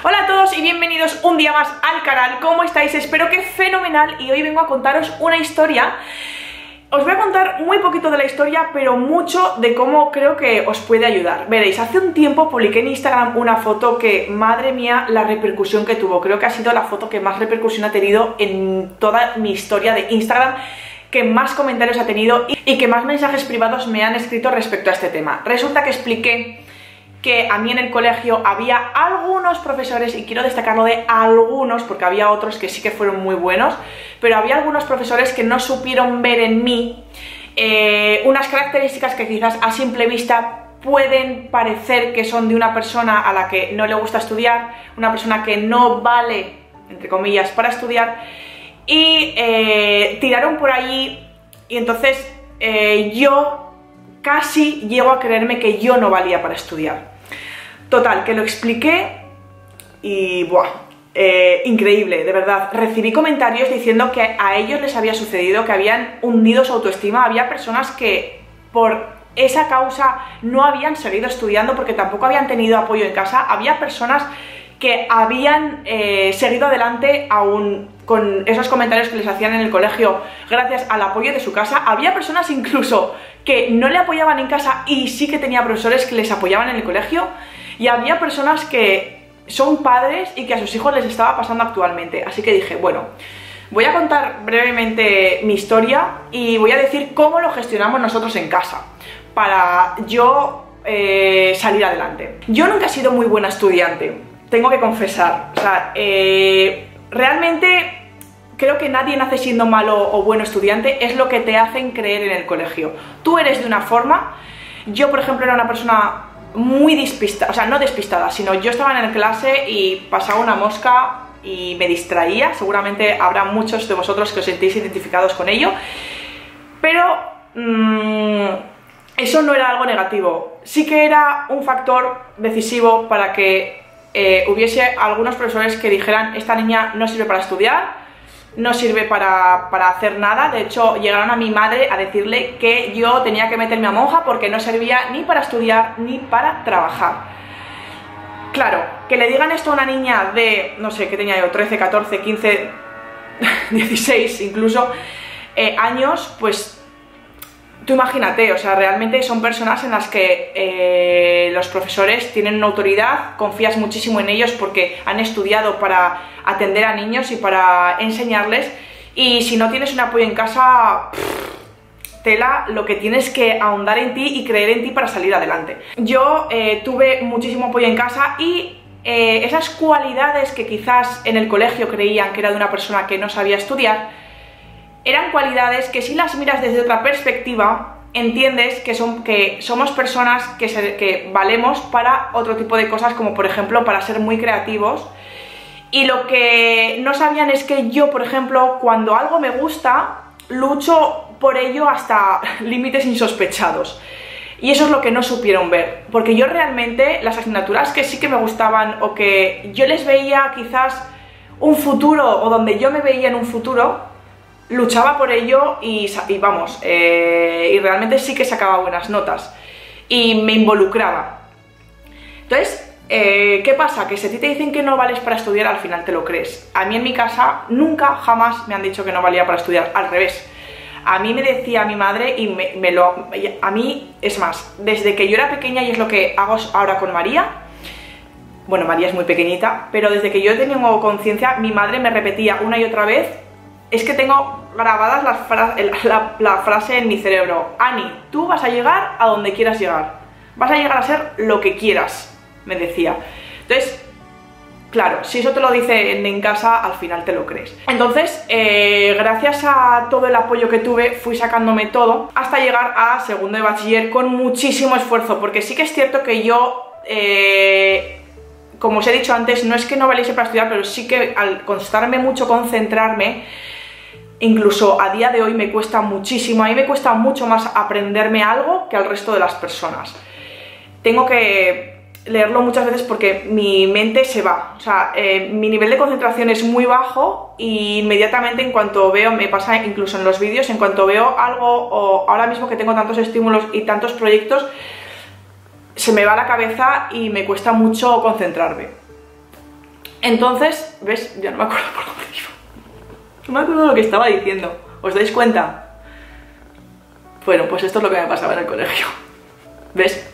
Hola a todos y bienvenidos un día más al canal. ¿Cómo estáis? Espero que fenomenal, y hoy vengo a contaros una historia. Os voy a contar muy poquito de la historia, pero mucho de cómo creo que os puede ayudar. Veréis, hace un tiempo publiqué en Instagram una foto que, madre mía, la repercusión que tuvo. Creo que ha sido la foto que más repercusión ha tenido en toda mi historia de Instagram, que más comentarios ha tenido y que más mensajes privados me han escrito respecto a este tema. Resulta que expliqué que a mí en el colegio había algunos profesores, y quiero destacarlo de algunos porque había otros que sí que fueron muy buenos, pero había algunos profesores que no supieron ver en mí unas características que quizás a simple vista pueden parecer que son de una persona a la que no le gusta estudiar, una persona que no vale, entre comillas, para estudiar, y tiraron por allí, y entonces yo casi llego a creerme que yo no valía para estudiar. Total, que lo expliqué y ¡buah! Increíble, de verdad. Recibí comentarios diciendo que a ellos les había sucedido, que habían hundido su autoestima. Había personas que por esa causa no habían seguido estudiando porque tampoco habían tenido apoyo en casa. Había personas que habían seguido adelante aún con esos comentarios que les hacían en el colegio gracias al apoyo de su casa. Había personas incluso que no le apoyaban en casa y sí que tenía profesores que les apoyaban en el colegio. Y había personas que son padres y que a sus hijos les estaba pasando actualmente. Así que dije, bueno, voy a contar brevemente mi historia y voy a decir cómo lo gestionamos nosotros en casa para yo salir adelante. Yo nunca he sido muy buena estudiante, tengo que confesar. O sea, realmente creo que nadie nace siendo malo o bueno estudiante, es lo que te hacen creer en el colegio. Tú eres de una forma, yo por ejemplo era una persona muy despistada, o sea, no despistada, sino yo estaba en clase y pasaba una mosca y me distraía. Seguramente habrá muchos de vosotros que os sentís identificados con ello, pero eso no era algo negativo. Sí que era un factor decisivo para que hubiese algunos profesores que dijeran: esta niña no sirve para estudiar, no sirve para hacer nada. De hecho, llegaron a mi madre a decirle que yo tenía que meterme a monja porque no servía ni para estudiar ni para trabajar. Claro, que le digan esto a una niña de, no sé, ¿qué tenía yo? 13, 14, 15, 16 incluso años, pues tú imagínate. O sea, realmente son personas en las que los profesores tienen una autoridad, confías muchísimo en ellos porque han estudiado para atender a niños y para enseñarles, y si no tienes un apoyo en casa, tela lo que tienes que ahondar en ti y creer en ti para salir adelante. Yo tuve muchísimo apoyo en casa y esas cualidades que quizás en el colegio creían que era de una persona que no sabía estudiar, eran cualidades que si las miras desde otra perspectiva, entiendes que somos personas que valemos para otro tipo de cosas, como por ejemplo para ser muy creativos. Y lo que no sabían es que yo, por ejemplo, cuando algo me gusta, lucho por ello hasta límites insospechados. Y eso es lo que no supieron ver, porque yo realmente las asignaturas que sí que me gustaban o que yo les veía quizás un futuro, o donde yo me veía en un futuro, luchaba por ello y vamos, y realmente sí que sacaba buenas notas y me involucraba. Entonces, ¿qué pasa? Que si a ti te dicen que no vales para estudiar, al final te lo crees. A mí en mi casa nunca, jamás me han dicho que no valía para estudiar, al revés. A mí me decía mi madre, y a mí, es más, desde que yo era pequeña, y es lo que hago ahora con María. Bueno, María es muy pequeñita, pero desde que yo tenía conciencia, mi madre me repetía una y otra vez. Es que tengo grabadas la frase en mi cerebro: Ani, tú vas a llegar a donde quieras llegar, vas a llegar a ser lo que quieras, me decía. Entonces, claro, si eso te lo dicen en casa, al final te lo crees. Entonces, gracias a todo el apoyo que tuve, fui sacándome todo hasta llegar a segundo de bachiller con muchísimo esfuerzo, porque sí que es cierto que yo, como os he dicho antes, no es que no valiese para estudiar, pero sí que al costarme mucho concentrarme, incluso a día de hoy me cuesta muchísimo. A mí me cuesta mucho más aprenderme algo que al resto de las personas. Tengo que leerlo muchas veces porque mi mente se va. O sea, mi nivel de concentración es muy bajo y inmediatamente, en cuanto veo, me pasa incluso en los vídeos, en cuanto veo algo, o ahora mismo que tengo tantos estímulos y tantos proyectos, se me va la cabeza y me cuesta mucho concentrarme. Entonces, ¿ves? Ya no me acuerdo por dónde iba. No me acuerdo de lo que estaba diciendo. ¿Os dais cuenta? Bueno, pues esto es lo que me pasaba en el colegio. ¿Ves?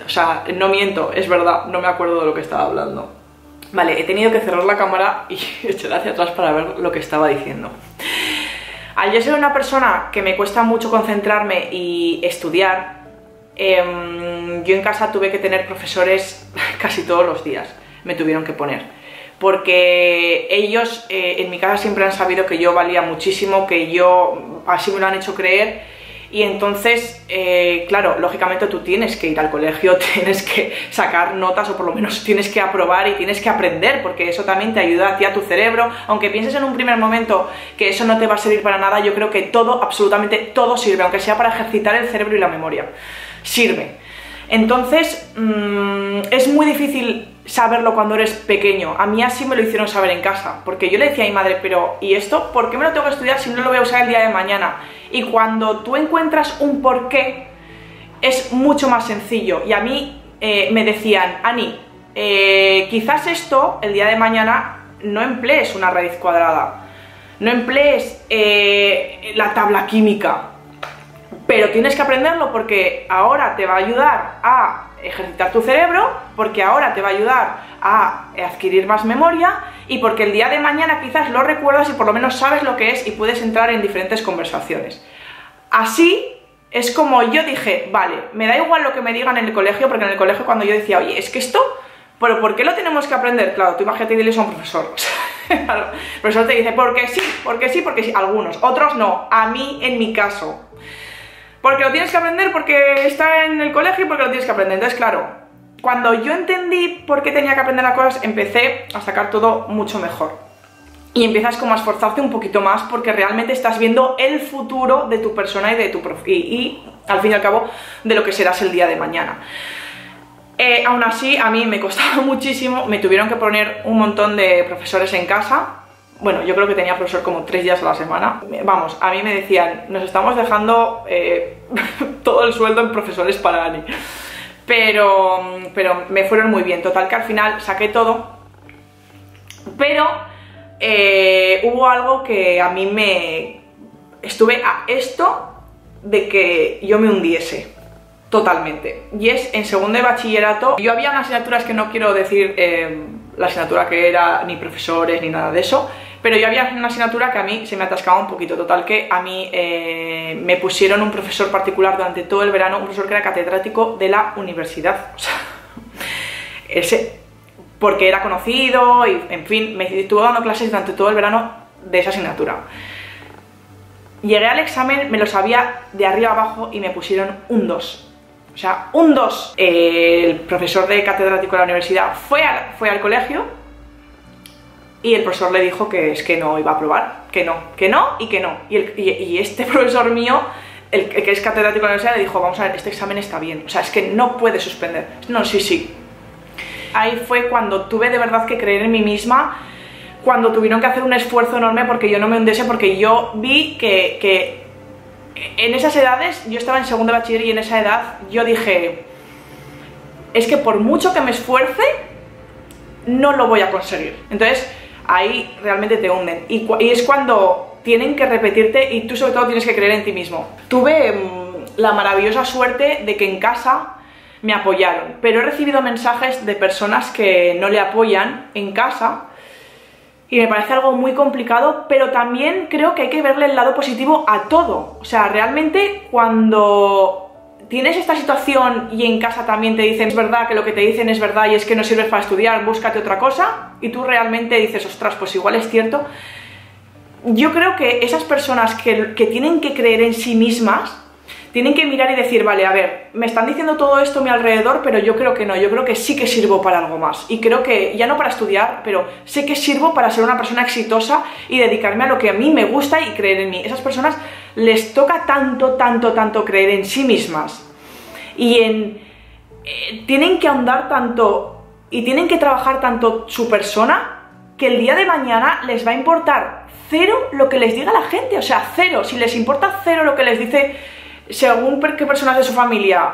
O sea, no miento, es verdad, no me acuerdo de lo que estaba hablando. Vale, he tenido que cerrar la cámara y echar hacia atrás para ver lo que estaba diciendo. Al yo ser una persona que me cuesta mucho concentrarme y estudiar, yo en casa tuve que tener profesores casi todos los días, me tuvieron que poner. Porque ellos en mi casa siempre han sabido que yo valía muchísimo, que yo así me lo han hecho creer. Y entonces, claro, lógicamente tú tienes que ir al colegio, tienes que sacar notas o por lo menos tienes que aprobar y tienes que aprender, porque eso también te ayuda a ti, a tu cerebro. Aunque pienses en un primer momento que eso no te va a servir para nada, yo creo que todo, absolutamente todo sirve, aunque sea para ejercitar el cerebro y la memoria. Sirve. Entonces, es muy difícil saberlo cuando eres pequeño. A mí así me lo hicieron saber en casa, porque yo le decía a mi madre, pero ¿y esto? ¿Por qué me lo tengo que estudiar si no lo voy a usar el día de mañana? Y cuando tú encuentras un porqué, es mucho más sencillo. Y a mí me decían, Ani, quizás esto, el día de mañana, no emplees una raíz cuadrada, no emplees la tabla química, pero tienes que aprenderlo porque ahora te va a ayudar a ejercitar tu cerebro, porque ahora te va a ayudar a adquirir más memoria y porque el día de mañana quizás lo recuerdas y por lo menos sabes lo que es y puedes entrar en diferentes conversaciones. Así es como yo dije, vale, me da igual lo que me digan en el colegio, porque en el colegio cuando yo decía, oye, es que esto, ¿pero por qué lo tenemos que aprender? Claro, tú imagínate y diles a un profesor. Claro, el profesor te dice, porque sí, porque sí, porque sí. Algunos, otros no, a mí en mi caso. Porque lo tienes que aprender, porque está en el colegio y porque lo tienes que aprender. Entonces, claro, cuando yo entendí por qué tenía que aprender las cosas, empecé a sacar todo mucho mejor. Y empiezas como a esforzarte un poquito más porque realmente estás viendo el futuro de tu persona y de tu y al fin y al cabo de lo que serás el día de mañana. Aún así, a mí me costaba muchísimo, me tuvieron que poner un montón de profesores en casa. Bueno, yo creo que tenía profesor como 3 días a la semana. Vamos, a mí me decían, nos estamos dejando todo el sueldo en profesores para Ani. Pero me fueron muy bien. Total que al final saqué todo. Pero hubo algo que a mí me... Estuve a esto de que yo me hundiese. Totalmente. Y es en segundo de bachillerato. Yo había unas asignaturas que no quiero decir la asignatura que era, ni profesores, ni nada de eso. Pero yo había una asignatura que a mí se me atascaba un poquito. Total que a mí me pusieron un profesor particular durante todo el verano, un profesor que era catedrático de la universidad. O sea, ese, porque era conocido y, en fin, me estuvo dando clases durante todo el verano de esa asignatura. Llegué al examen, me lo sabía de arriba abajo y me pusieron un 2. O sea, un 2. El profesor de catedrático de la universidad fue al colegio. Y el profesor le dijo que es que no iba a aprobar, que no y que no. Y este profesor mío, el que es catedrático de la universidad, le dijo, vamos a ver, este examen está bien, o sea, es que no puede suspender. No, sí. Ahí fue cuando tuve de verdad que creer en mí misma, cuando tuvieron que hacer un esfuerzo enorme porque yo no me hundiese, porque yo vi que en esas edades, yo estaba en segundo de bachiller y en esa edad yo dije, es que por mucho que me esfuerce, no lo voy a conseguir. Entonces, ahí realmente te hunden y es cuando tienen que repetirte y tú sobre todo tienes que creer en ti mismo. Tuve la maravillosa suerte de que en casa me apoyaron, pero he recibido mensajes de personas que no le apoyan en casa y me parece algo muy complicado, pero también creo que hay que verle el lado positivo a todo. O sea, realmente cuando tienes esta situación y en casa también te dicen es verdad que lo que te dicen es verdad y es que no sirves para estudiar, búscate otra cosa, y tú realmente dices, ostras, pues igual es cierto. Yo creo que esas personas que tienen que creer en sí mismas, tienen que mirar y decir, vale, a ver, me están diciendo todo esto a mi alrededor, pero yo creo que no, yo creo que sí que sirvo para algo más. Y creo que, ya no para estudiar, pero sé que sirvo para ser una persona exitosa y dedicarme a lo que a mí me gusta y creer en mí. Esas personas les toca tanto creer en sí mismas. Y tienen que ahondar tanto y tienen que trabajar tanto su persona, que el día de mañana les va a importar cero lo que les diga la gente. O sea, cero. Si les importa cero lo que les dice según qué personas de su familia,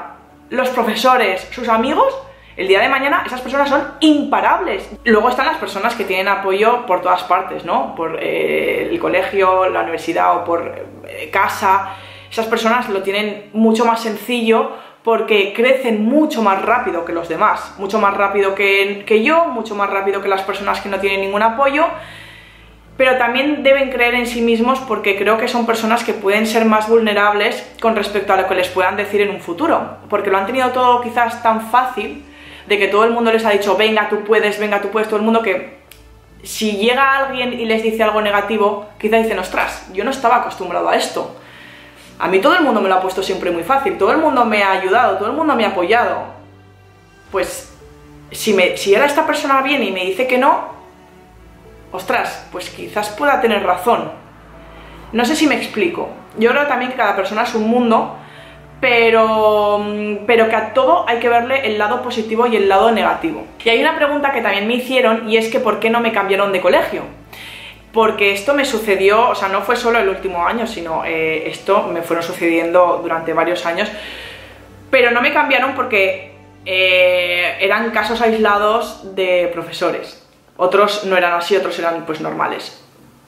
los profesores, sus amigos, El día de mañana esas personas son imparables. Luego están las personas que tienen apoyo por todas partes, ¿no? Por el colegio, la universidad o por casa. Esas personas lo tienen mucho más sencillo porque crecen mucho más rápido que los demás. Mucho más rápido que yo, mucho más rápido que las personas que no tienen ningún apoyo. Pero también deben creer en sí mismos porque creo que son personas que pueden ser más vulnerables con respecto a lo que les puedan decir en un futuro. Porque lo han tenido todo quizás tan fácil de que todo el mundo les ha dicho venga tú puedes, todo el mundo, que si llega alguien y les dice algo negativo, quizás dicen ostras, yo no estaba acostumbrado a esto. A mí todo el mundo me lo ha puesto siempre muy fácil, todo el mundo me ha ayudado, todo el mundo me ha apoyado. Pues si ahora esta persona viene y me dice que no, ostras, pues quizás pueda tener razón. No sé si me explico. Yo creo también que cada persona es un mundo, pero que a todo hay que verle el lado positivo y el lado negativo. Y hay una pregunta que también me hicieron, y es que ¿por qué no me cambiaron de colegio? Porque esto me sucedió, o sea, no fue solo el último año, sino esto me fueron sucediendo durante varios años, pero no me cambiaron porque eran casos aislados de profesores. Otros no eran así, otros eran pues normales.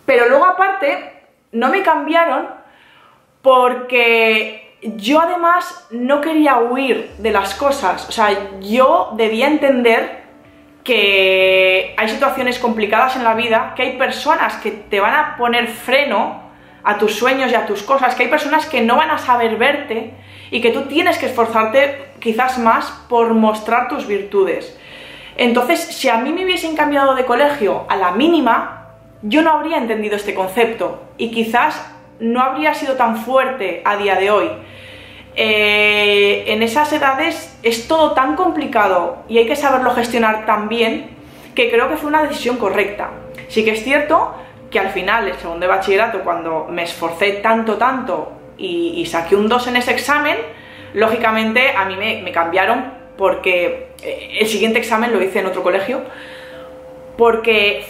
Pero luego aparte, no me cambiaron porque yo además no quería huir de las cosas. O sea, yo debía entender que hay situaciones complicadas en la vida, que hay personas que te van a poner freno a tus sueños y a tus cosas, que hay personas que no van a saber verte y que tú tienes que esforzarte quizás más por mostrar tus virtudes. Entonces, si a mí me hubiesen cambiado de colegio a la mínima, yo no habría entendido este concepto y quizás no habría sido tan fuerte a día de hoy. En esas edades es todo tan complicado y hay que saberlo gestionar tan bien que creo que fue una decisión correcta. Sí que es cierto que al final, el segundo de bachillerato, cuando me esforcé tanto y saqué un 2 en ese examen, lógicamente a mí me cambiaron porque el siguiente examen lo hice en otro colegio, porque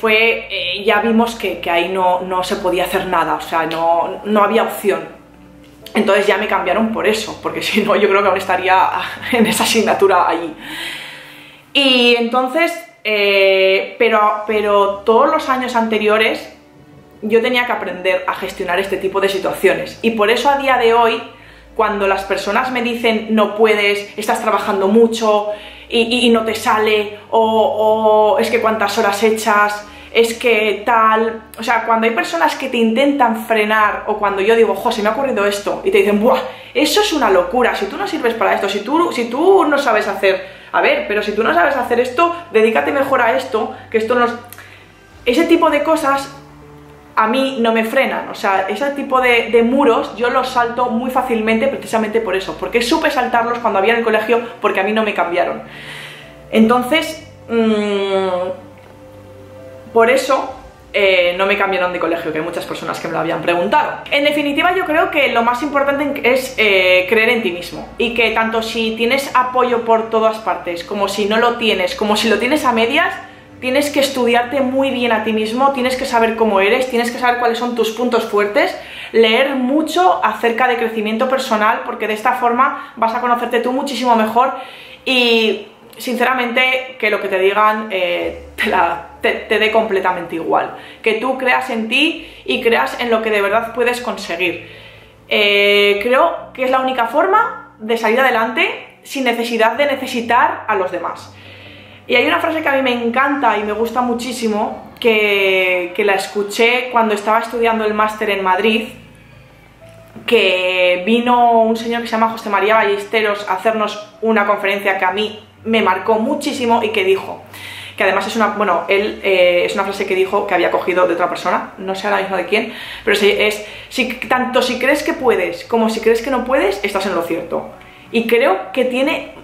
ya vimos que ahí no se podía hacer nada, o sea, no había opción. Entonces ya me cambiaron por eso, porque si no yo creo que aún estaría en esa asignatura allí. Y entonces, pero todos los años anteriores yo tenía que aprender a gestionar este tipo de situaciones. Y por eso a día de hoy, cuando las personas me dicen no puedes, estás trabajando mucho y no te sale, o es que cuántas horas echas, es que tal... O sea, cuando hay personas que te intentan frenar, o cuando yo digo, se me ha ocurrido esto, y te dicen, ¡buah! Eso es una locura, si tú no sirves para esto, si tú no sabes hacer... A ver, pero si tú no sabes hacer esto, dedícate mejor a esto, que esto no... Ese tipo de cosas a mí no me frenan, o sea, ese tipo de muros yo los salto muy fácilmente precisamente por eso, porque supe saltarlos cuando había en el colegio, porque a mí no me cambiaron. Entonces... por eso no me cambiaron de colegio, que hay muchas personas que me lo habían preguntado. En definitiva, yo creo que lo más importante es creer en ti mismo, y que tanto si tienes apoyo por todas partes, como si no lo tienes, como si lo tienes a medias, tienes que estudiarte muy bien a ti mismo, tienes que saber cómo eres, tienes que saber cuáles son tus puntos fuertes, leer mucho acerca de crecimiento personal, porque de esta forma vas a conocerte tú muchísimo mejor y... sinceramente, que lo que te digan te dé completamente igual. Que tú creas en ti y creas en lo que de verdad puedes conseguir. Creo que es la única forma de salir adelante sin necesidad de necesitar a los demás. Y hay una frase que a mí me encanta y me gusta muchísimo, que la escuché cuando estaba estudiando el máster en Madrid, que vino un señor que se llama José María Ballesteros a hacernos una conferencia que a mí me marcó muchísimo, y que dijo, que además es una, es una frase que dijo, que había cogido de otra persona, no sé ahora mismo de quién, pero tanto si crees que puedes como si crees que no puedes, estás en lo cierto. Y creo que tiene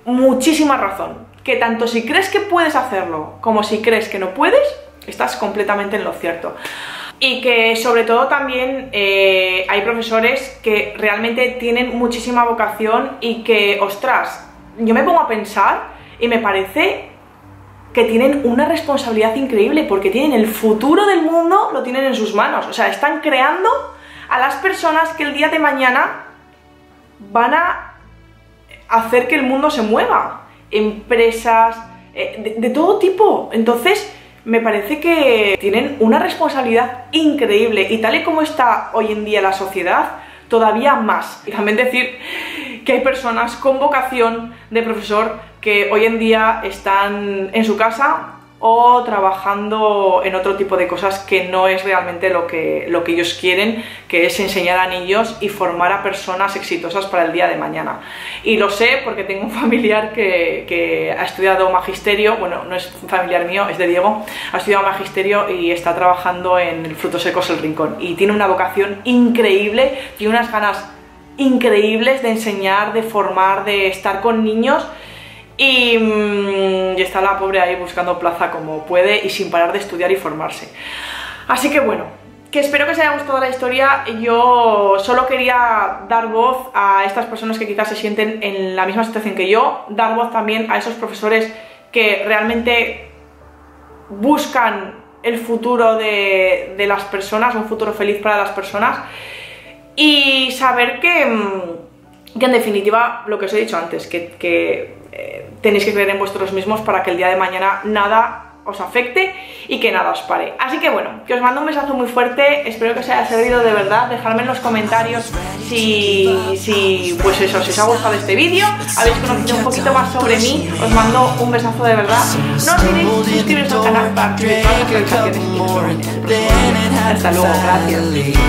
muchísima razón, que tanto si crees que puedes hacerlo como si crees que no puedes, estás completamente en lo cierto. Y que sobre todo también hay profesores que realmente tienen muchísima vocación y que, ostras, yo me pongo a pensar y me parece que tienen una responsabilidad increíble, porque tienen el futuro del mundo, lo tienen en sus manos. O sea, están creando a las personas que el día de mañana van a hacer que el mundo se mueva. empresas, de todo tipo. Entonces me parece que tienen una responsabilidad increíble, y tal y como está hoy en día la sociedad, todavía más. Y también decir que hay personas con vocación de profesor que hoy en día están en su casa o trabajando en otro tipo de cosas que no es realmente lo que ellos quieren, que es enseñar a niños y formar a personas exitosas para el día de mañana. Y lo sé porque tengo un familiar que ha estudiado magisterio, bueno, no es un familiar mío, es de Diego, ha estudiado magisterio y está trabajando en el Frutos Secos El Rincón, y tiene una vocación increíble, tiene unas ganas increíbles de enseñar, de formar, de estar con niños. Y está la pobre ahí buscando plaza como puede y sin parar de estudiar y formarse. Así que bueno, que espero que os haya gustado la historia. Yo solo quería dar voz a estas personas que quizás se sienten en la misma situación que yo, dar voz también a esos profesores que realmente buscan el futuro de las personas, un futuro feliz para las personas, y saber que en definitiva, lo que os he dicho antes, que tenéis que creer en vosotros mismos para que el día de mañana nada os afecte y que nada os pare. Así que bueno, que os mando un besazo muy fuerte, espero que os haya servido de verdad. Dejadme en los comentarios si pues eso, si os ha gustado este vídeo, habéis conocido un poquito más sobre mí. Os mando un besazo de verdad. No olvidéis suscribiros al canal para recibir todas las actualizaciones. Hasta luego, gracias.